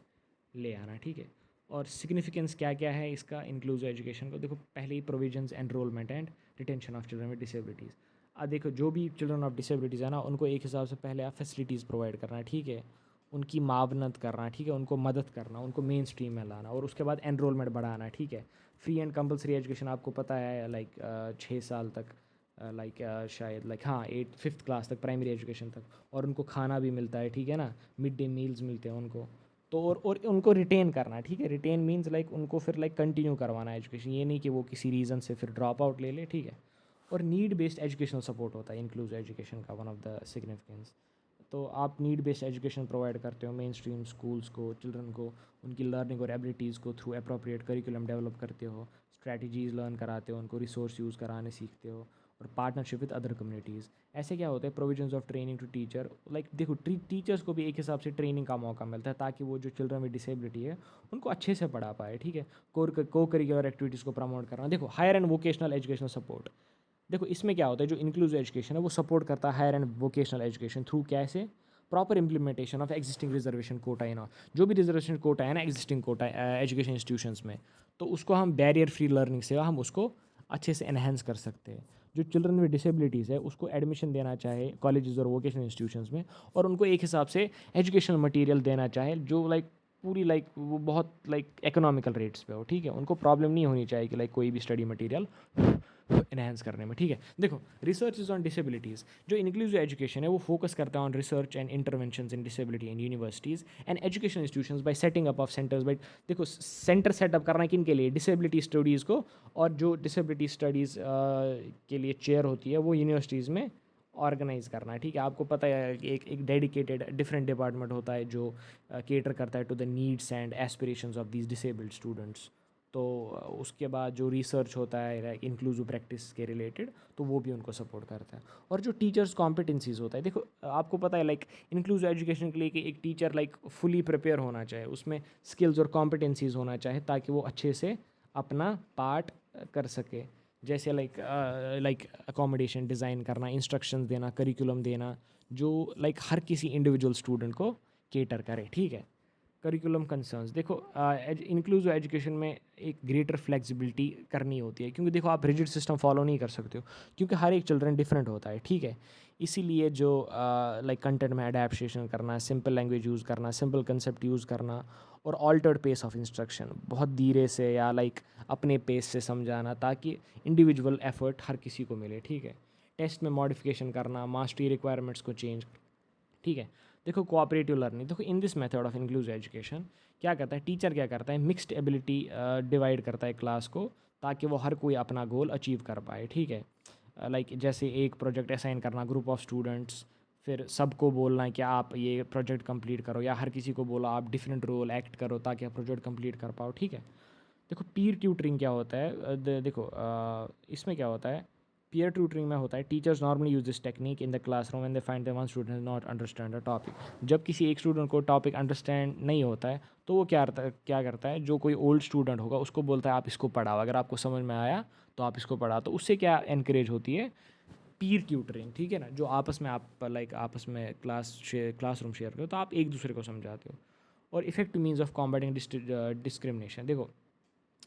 ले आना, ठीक है। और सिग्निफिकेंस क्या क्या है इसका इंक्लूसिव एजुकेशन को, देखो पहले ही provisions, enrolment and retention of children with disabilities. देखो जो भी चिल्ड्रन ऑफ डिसेबिलिटीज़ है ना, उनको एक हिसाब से पहले आप फैसिलिटीज़ प्रोवाइड करना, ठीक है, उनकी मावनत करना, ठीक है, उनको मदद करना, उनको मेन स्ट्रीम में लाना, और उसके बाद एनरोलमेंट बढ़ाना, ठीक है। फ्री एंड कंपलसरी एजुकेशन आपको पता है लाइक 6 साल तक, लाइक शायद लाइक हाँ 5th क्लास तक प्राइमरी एजुकेशन तक, और उनको खाना भी मिलता है, ठीक है ना, मिड डे मील्स मिलते हैं उनको। तो और उनको रिटेन करना, ठीक है, रिटेन मीन्स लाइक उनको फिर लाइक कंटिन्यू करवाना एजुकेशन, ये नहीं कि वो किसी रीज़न से फिर ड्रॉप आउट ले ले, ठीक है। और नीड बेस्ड एजुकेशनल सपोर्ट होता है इंक्लूसिव एजुकेशन का वन ऑफ द सिग्निफिकेंस। तो आप नीड बेस्ड एजुकेशन प्रोवाइड करते हो मेन स्ट्रीम स्कूल्स को, चिल्ड्रन को, उनकी लर्निंग और एबिलिटीज़ को थ्रू अप्रोप्रिएट करिकुलम डेवलप करते हो, स्ट्रैटेजीज़ लर्न कराते हो उनको, रिसोर्स यूज़ कराने सीखते हो, और पार्टनरशिप विद अदर कम्युनिटीज़। ऐसे क्या होता है, provisions of training to teacher, like देखो टीचर्स को भी एक हिसाब से ट्रेनिंग का मौका मिलता है ताकि वो जो चिल्ड्रन विद डिसेबिलिटी है उनको अच्छे से पढ़ा पाए, ठीक है। को करिकुलर एक्टिविटीज़ को प्रमोट करना, देखो higher and vocational educational support. देखो इसमें क्या होता है, जो इंक्लूसिव एजुकेशन है वो सपोर्ट करता है higher and vocational education through कैसे, proper implementation of existing reservation quota in और जो भी रिजर्वेशन कोटा है ना एग्जिस्टिंग कोटा एजुकेशन इंस्टीट्यूशंस में, तो उसको हम बैरियर फ्री लर्निंग से हम उसको अच्छे से एनहेंस कर सकते हैं। जो चिल्ड्रन विद डिसेबिलिटीज़ है उसको एडमिशन देना चाहे कॉलेजेस और वोकेशनल इंस्टीट्यूशंस में, और उनको एक हिसाब से एजुकेशनल मटेरियल देना चाहे जो लाइक पूरी लाइक वो बहुत लाइक इकोनॉमिकल रेट्स पे हो, ठीक है, उनको प्रॉब्लम नहीं होनी चाहिए कि लाइक कोई भी स्टडी मटेरियल इन्हेंस करने में, ठीक है। देखो रिसर्च इज़ ऑन डिसेबिलिटीज़, जो इंक्लूसिव एजुकेशन है वो फोकस करता है on research and interventions in disability in universities and education institutions by setting up of centres by, देखो सेंटर सेटअप करना किन के लिए, डिसेबिलिटी स्टडीज़ को, और जो डिसेबिलिटी स्टडीज़ के लिए चेयर होती है वो यूनिवर्सिटीज़ में ऑर्गेनाइज करना है, ठीक है। आपको पता है कि एक डेडिकेटेड डिफरेंट डिपार्टमेंट होता है जो केटर करता है to the needs and aspirations of these disabled students. तो उसके बाद जो रिसर्च होता है इंक्लूसिव प्रैक्टिस के रिलेटेड, तो वो भी उनको सपोर्ट करता है। और जो टीचर्स कॉम्पिटेंसीज होता है, देखो आपको पता है लाइक इंक्लूसिव एजुकेशन के लिए कि एक टीचर लाइक फुली प्रिपेयर होना चाहिए, उसमें स्किल्स और कॉम्पिटेंसीज होना चाहिए ताकि वो अच्छे से अपना पार्ट कर सके। जैसे लाइक अकोमोडेशन डिज़ाइन करना, इंस्ट्रक्शंस देना, करिकुलम देना, जो लाइक हर किसी इंडिविजुअल स्टूडेंट को केटर करे, ठीक है। करिकुलम कंसर्न्स, देखो इंक्लूसिव एजुकेशन में एक ग्रेटर फ्लेक्सिबिलिटी करनी होती है, क्योंकि देखो आप रिजिड सिस्टम फॉलो नहीं कर सकते हो क्योंकि हर एक चिल्ड्रन डिफरेंट होता है, ठीक है। इसीलिए जो लाइक कंटेंट में अडेप्टेशन करना, सिंपल लैंग्वेज यूज़ करना, सिंपल कंसेप्ट यूज़ करना, और ऑल्टर्ड पेस ऑफ इंस्ट्रक्शन, बहुत धीरे से या लाइक अपने पेस से समझाना ताकि इंडिविजुअल एफर्ट हर किसी को मिले, ठीक है। टेस्ट में मॉडिफिकेशन करना, मास्टरी रिक्वायरमेंट्स को चेंज, ठीक है। देखो कोऑपरेटिव लर्निंग, देखो in this method of inclusive education क्या करता है, टीचर क्या करता है, मिक्स्ड एबिलिटी डिवाइड करता है क्लास को ताकि वो हर कोई अपना गोल अचीव कर पाए, ठीक है। लाइक जैसे एक प्रोजेक्ट असाइन करना ग्रुप ऑफ स्टूडेंट्स, फिर सबको बोलना है कि आप ये प्रोजेक्ट कंप्लीट करो, या हर किसी को बोला आप डिफरेंट रोल एक्ट करो ताकि आप प्रोजेक्ट कंप्लीट कर पाओ, ठीक है। देखो पीर ट्यूटरिंग क्या होता है, देखो इसमें क्या होता है, पीयर ट्यूटरिंग में होता है teachers normally use this technique in the classroom and they find the one student not understand the topic. जब किसी एक स्टूडेंट को टॉपिक अंडरस्टैंड नहीं होता है तो वो क्या करता है, जो कोई ओल्ड स्टूडेंट होगा उसको बोलता है आप इसको पढ़ाओ, अगर आपको समझ में आया तो आप इसको पढ़ाओ। तो उससे क्या एनकरेज होती है, पीर ट्यूटरिंग, ठीक है ना, जो आपस में आप लाइक आपस में क्लासरूम शेयर करो तो आप एक दूसरे को समझाते हो। और effective means of combating discrimination, देखो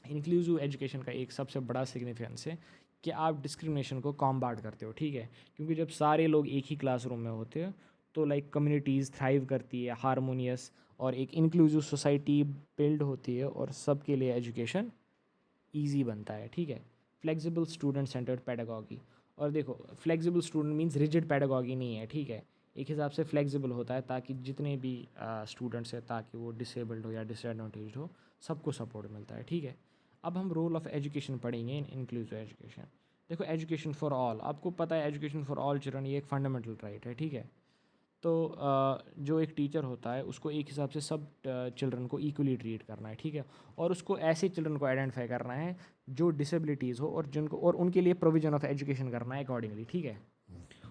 इंक्लूसिव एजुकेशन का एक सबसे बड़ा सिग्निफिकेंस है कि आप डिस्क्रिमिनेशन को कॉम्बाट करते हो, ठीक है। क्योंकि जब सारे लोग एक ही क्लासरूम में होते हैं तो लाइक कम्युनिटीज़ थ्राइव करती है, हारमोनियस और एक इंक्लूसिव सोसाइटी बिल्ड होती है, और सबके लिए एजुकेशन ईजी बनता है, ठीक है। फ्लेक्सिबल स्टूडेंट सेंटर्ड पेडागॉगी, और देखो flexible student means rigid pedagogy नहीं है, ठीक है, एक हिसाब से फ्लेक्सिबल होता है ताकि जितने भी स्टूडेंट्स हैं, ताकि वो डिसेबल्ड हो या डिसएडवांटेज हो, सबको सपोर्ट मिलता है, ठीक है। अब हम रोल ऑफ एजुकेशन पढ़ेंगे इन इंक्लूसिव एजुकेशन। देखो एजुकेशन फॉर ऑल, आपको पता है एजुकेशन फॉर ऑल चिल्ड्रन ये एक फंडामेंटल राइट है, ठीक है। तो जो एक टीचर होता है उसको एक हिसाब से सब चिल्ड्रन को इक्वली ट्रीट करना है, ठीक है, और उसको ऐसे चिल्ड्रन को आइडेंटिफाई करना है जो डिसेबिलिटीज़ हो और जिनको, और उनके लिए प्रोविजन ऑफ एजुकेशन करना है अकॉर्डिंगली, ठीक है।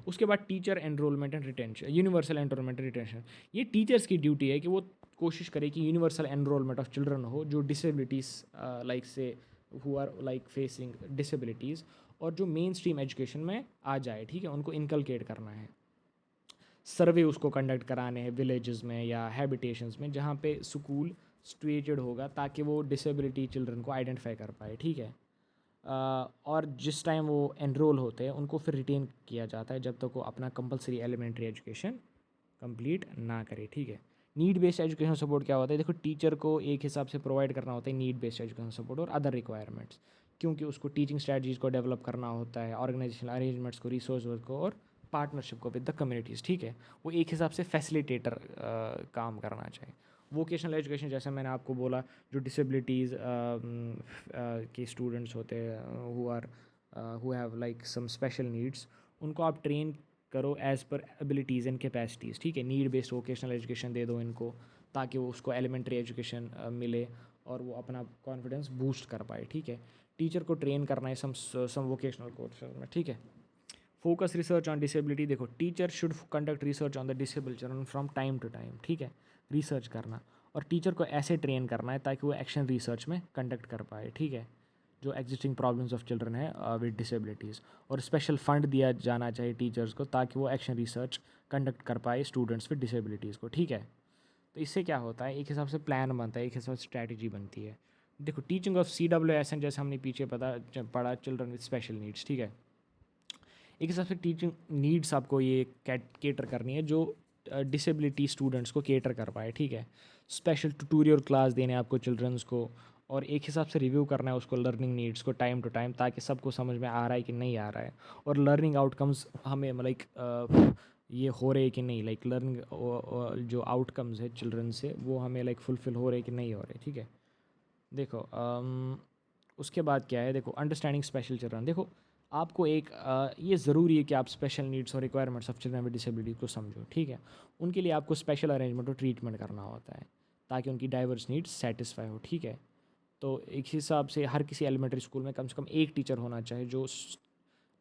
उसके बाद teacher enrolment and retention, universal enrolment and retention, ये टीचर्स की ड्यूटी है कि वो कोशिश करे कि यूनिवर्सल एनरोलमेंट ऑफ चिल्ड्रन हो जो डिसेबिलिटीज़ लाइक से who are like facing disabilities, और जो मेन स्ट्रीम एजुकेशन में आ जाए, ठीक है, उनको इनकलकेट करना है। सर्वे उसको कंडक्ट कराने हैं विलेजेस में या हैबिटेशंस में जहाँ पे स्कूल सिचुएटेड होगा, ताकि वो डिसेबिलिटी चिल्ड्रन को आइडेंटिफाई कर पाए, ठीक है। और जिस टाइम वो एनरोल होते हैं उनको फिर रिटेन किया जाता है जब तक वो अपना कंपलसरी एलिमेंट्री एजुकेशन कंप्लीट ना करे, ठीक है। नीड बेस्ड एजुकेशन सपोर्ट क्या होता है, देखो टीचर को एक हिसाब से प्रोवाइड करना होता है नीड बेस्ड एजुकेशन सपोर्ट और अदर रिक्वायरमेंट्स, क्योंकि उसको टीचिंग स्ट्रैटेजीज़ को डेवलप करना होता है, ऑर्गेनाइजेशनल अरेंजमेंट्स को, रिसोर्स को, और पार्टनरशिप को विद द कम्युनिटीज़, ठीक है। वो एक हिसाब से फैसिलिटेटर काम करना चाहिए। वोकेशनल एजुकेशन जैसे मैंने आपको बोला, जो डिसेबिलिटीज़ के स्टूडेंट्स होते हैं who have like some special needs, उनको आप ट्रेन करो as per abilities and capacities, ठीक है। नीड बेस्ड वोकेशनल एजुकेशन दे दो इनको, ताकि वो उसको एलिमेंट्री एजुकेशन मिले और वो अपना कॉन्फिडेंस बूस्ट कर पाए, ठीक है। टीचर को ट्रेन करना है सम वोकेशनल कोर्सेज में, ठीक है। फोकस रिसर्च ऑन डिसेबिलिटी, देखो teacher should conduct research on the disable children from time to time, ठीक है, रिसर्च करना, और टीचर को ऐसे ट्रेन करना है ताकि वो एक्शन रिसर्च में कंडक्ट कर पाए, ठीक है, जो एग्जिस्टिंग प्रॉब्लम्स ऑफ चिल्ड्रन है विद डिसेबिलिटीज़। और स्पेशल फंड दिया जाना चाहिए टीचर्स को ताकि वो एक्शन रिसर्च कंडक्ट कर पाए स्टूडेंट्स विद डिसेबिलिटीज़ को, ठीक है। तो इससे क्या होता है, एक हिसाब से प्लान बनता है, एक हिसाब से स्ट्रैटेजी बनती है। देखो टीचिंग ऑफ CWSN जैसे हमने पीछे पढ़ा, चिल्ड्रन विद स्पेशल नीड्स, ठीक है। एक हिसाब से टीचिंग नीड्स आपको ये केटर करनी है जो डिसेबिलिटी स्टूडेंट्स को केटर कर पाए, ठीक है। स्पेशल ट्यूटोरियल क्लास देने आपको चिल्ड्रंस को, और एक हिसाब से रिव्यू करना है उसको लर्निंग नीड्स को टाइम टू टाइम, ताकि सबको समझ में आ रहा है कि नहीं आ रहा है, और लर्निंग आउटकम्स हमें लाइक ये हो रहे कि नहीं, लाइक लर्निंग जो आउटकम्स है चिल्ड्रन से वो हमें लाइक फुलफ़िल हो रहे कि नहीं हो रहे, ठीक है। देखो उसके बाद क्या है, देखो अंडरस्टैंडिंग स्पेशल चिल्ड्रन, देखो आपको एक ये ज़रूरी है कि आप स्पेशल नीड्स और requirements of children with disability को समझो, ठीक है। उनके लिए आपको स्पेशल अरेंजमेंट और ट्रीटमेंट करना होता है ताकि उनकी डाइवर्स नीड्स सेटिस्फाई हो, ठीक है। तो एक हिसाब से हर किसी एलिमेंट्री स्कूल में कम से कम एक टीचर होना चाहिए जो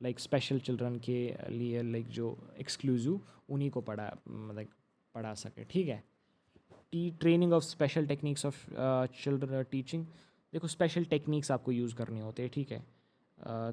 लाइक स्पेशल चिल्ड्रन के लिए लाइक जो एक्सक्लूसिव उन्हीं को लाइक पढ़ा सके, ठीक है। Training of special techniques of children teaching, देखो स्पेशल टेक्निक्स आपको यूज़ करनी होती है, ठीक है,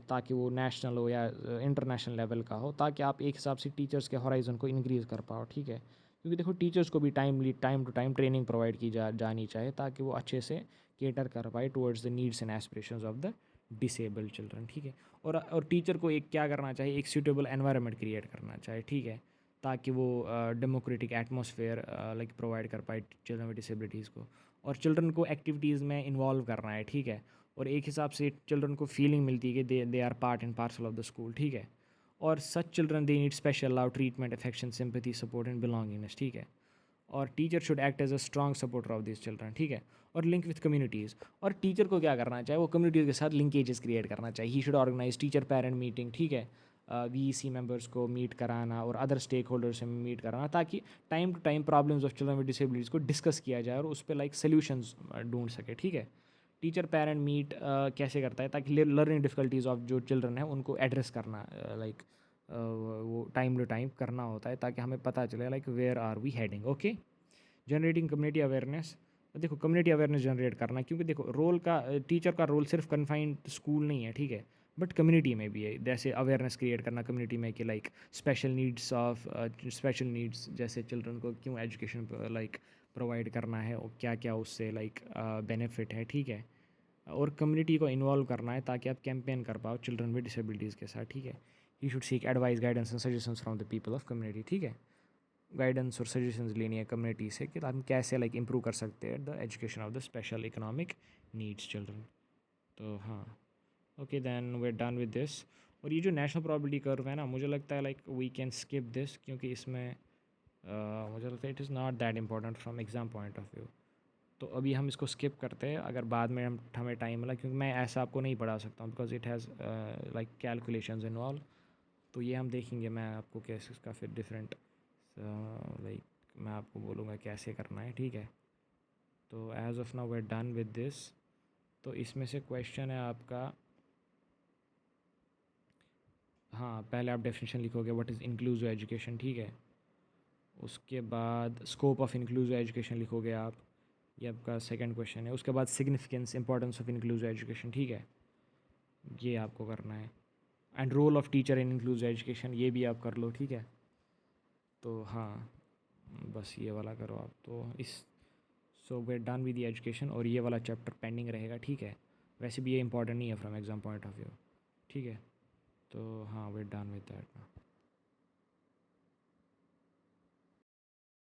ताकि वो नेशनल हो या इंटरनेशनल लेवल का हो, ताकि आप एक हिसाब से टीचर्स के हॉराइजन को इंक्रीज़ कर पाओ, ठीक है। क्योंकि देखो टीचर्स को भी time to time training provide की जानी चाहिए ताकि वो अच्छे से केटर कर पाए towards the needs and aspirations of the disabled children, ठीक है। और टीचर को एक क्या करना चाहिए, एक सूटेबल एनवायरनमेंट क्रिएट करना चाहिए, ठीक है, ताकि वो डेमोक्रेटिक एटमॉस्फेयर लाइक प्रोवाइड कर पाए चिल्ड्रन विद डिसेबिलिटीज़ को, और चिल्ड्रन को एक्टिविटीज़ में इन्वॉल्व करना है, ठीक है। और एक हिसाब से चिल्ड्रन को फीलिंग मिलती है कि they are part and parcel of the school, ठीक है। और such children they need special love, treatment, affection, sympathy, support and belongingness, ठीक है। और teacher should act as a strong supporter of this children, ठीक है। और लिंक विथ कम्युनिटीज़, और टीचर को क्या करना चाहिए, वो कम्युनिटीज़ के साथ लिंकेजेस क्रिएट करना चाहिए। He should organise teacher parent meeting, ठीक है, VEC मेंबर्स को मीट कराना और अदर स्टेक होल्डर्स से मीट कराना, ताकि time to time problems of children with disabilities को डिस्कस किया जाए और उस पर लाइक सोल्यूशंस ढूंढ सके, ठीक है। टीचर पेरेंट मीट कैसे करता है, ताकि लर्निंग डिफ़िकल्टीज़ ऑफ जो चिल्ड्रन है उनको एड्रेस करना लाइक वो टाइम टू टाइम करना होता है, ताकि हमें पता चले like where are we heading, okay. Generating community awareness, देखो कम्युनिटी अवेयरनेस जनरेट करना, क्योंकि देखो रोल का टीचर का रोल सिर्फ कन्फाइंड स्कूल नहीं है, ठीक है, बट कम्युनिटी में भी है। जैसे अवेयरनेस क्रिएट करना कम्युनिटी में कि लाइक स्पेशल नीड्स जैसे चिल्ड्रन को क्यों एजुकेशन लाइक प्रोवाइड करना है और क्या क्या उससे लाइक बेनिफिट है, ठीक है। और कम्युनिटी को इन्वॉल्व करना है ताकि आप कैंपेन कर पाओ चिल्ड्रन विद डिसेबिलिटीज़ के साथ, ठीक है। You should seek advice, guidance and suggestions from the people of community, ठीक है। गाइडेंस और सजेशंस लेनी है कम्युनिटी से कि हम कैसे लाइक इम्प्रूव कर सकते हैं the education of the special economic needs children. तो हाँ, okay then we are done with this. और ये जो नेशनल प्रोबेबिलिटी कर्व है ना, मुझे लगता है like we can skip this, क्योंकि इसमें मुझे लगता है it is not that important from exam point of view. तो अभी हम इसको स्किप करते हैं, अगर बाद में हमें टाइम मिला, क्योंकि मैं ऐसा आपको नहीं पढ़ा सकता हूँ because it has like calculations involve. तो ये हम देखेंगे, मैं आपको कैसे इसका फिर डिफरेंट लाइक मैं आपको बोलूँगा कैसे करना है, ठीक है। तो as of now we are done with this. तो इसमें से क्वेश्चन है आपका, हाँ पहले आप डेफिनेशन लिखोगे व्हाट इज़ इंक्लूसिव एजुकेशन, ठीक है। उसके बाद स्कोप ऑफ इंक्लूसिव एजुकेशन लिखोगे आप, ये आपका सेकंड क्वेश्चन है। उसके बाद significance importance of inclusive education, ठीक है, ये आपको करना है। And role of teacher in inclusive education, ये भी आप कर लो, ठीक है। तो हाँ बस ये वाला करो आप। तो इस सो वे डन विद द एजुकेशन, और ये वाला चैप्टर पेंडिंग रहेगा, ठीक है। वैसे भी ये इंपॉर्टेंट नहीं है from exam point of view, ठीक है। तो हाँ वे डन विद दैट।